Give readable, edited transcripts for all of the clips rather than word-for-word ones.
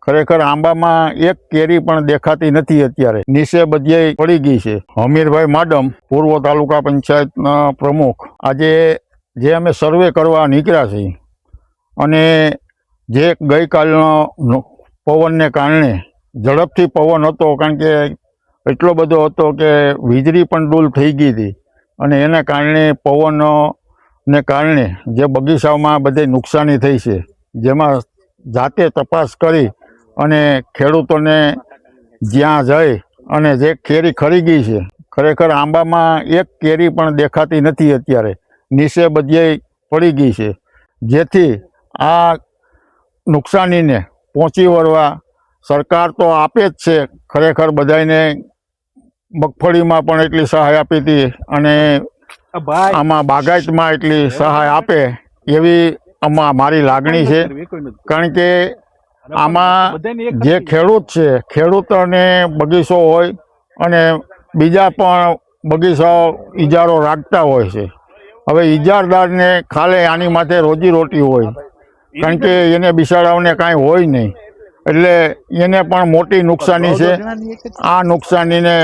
ખરેખર આંબામાં એક કેરી પણ દેખાતી નથી અત્યારે, નીચે બધી પડી ગઈ છે। હમીરભાઈ માડમ, પૂર્વ તાલુકા પંચાયતના પ્રમુખ, આજે જે અમે સર્વે કરવા નીકળ્યા છીએ અને જે ગઈકાલનો પવનને કારણે ઝડપથી પવન હતો, કારણ કે એટલો બધો હતો કે વીજળી પણ ડૂલ થઈ ગઈ હતી અને એના કારણે પવનને કારણે જે બગીચામાં બધે નુકસાની થઈ છે, જેમાં જાતે તપાસ કરી અને ખેડૂતોને જ્યાં જઈ અને જે કેરી ખરી ગઈ છે, ખરેખર આંબામાં એક કેરી પણ દેખાતી નથી અત્યારે, નીચે બધી પડી ગઈ છે। જેથી આ નુકસાનીને પહોંચી વળવા સરકાર તો આપે જ છે, ખરેખર બધાને મગફળીમાં પણ એટલી સહાય આપી હતી અને આમાં બાગાયતમાં એટલી સહાય આપે એવી મારી લાગણી છે। કારણ કે આમાં જે ખેડૂત છે, ખેડૂતોને બગીચો હોય અને બીજા પણ બગીચાઓ ઇજારો રાખતા હોય છે। હવે ઇજારદારને ખાલી આની માટે રોજીરોટી હોય, કારણ કે એને બિચારાઓને કાંઈ હોય નહીં, એટલે એને પણ મોટી નુકસાની છે। આ નુકસાનીને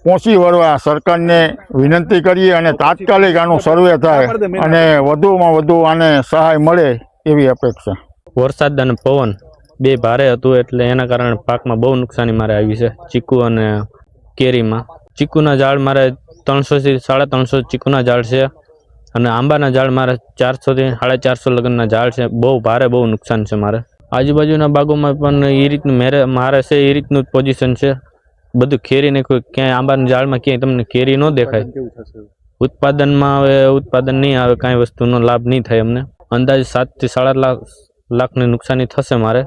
પહોંચી વળવા સરકારને વિનંતી કરીએ અને તાત્કાલિક આનું સર્વે થાય અને વધુમાં વધુ આને સહાય મળે એવી અપેક્ષા। વરસાદ અને પવન બે ભારે હતું એટલે એના કારણે પાકમાં બહુ નુકસાની મારે આવી છે। ચીકુ અને કેરીમાં ચીકુના ઝાડ મારે 300 થી 350 ચીકુના ઝાડ છે અને આંબાના ઝાડ મારે 400 થી 450 લગનના ઝાડ છે। બહુ ભારે બહુ નુકસાન છે મારે। આજુબાજુના બાગોમાં પણ એ રીતનું મારે છે, એ રીતનું જ પોઝિશન છે બધું। કેરીને કોઈ ક્યાંય આંબાના ઝાડમાં ક્યાંય તમને કેરી ન દેખાય। ઉત્પાદનમાં હવે ઉત્પાદન નહીં આવે, કાંઈ વસ્તુનો લાભ નહીં થાય અમને। અંદાજે 7 થી 7.5 લાખની નુકસાની થશે મારે।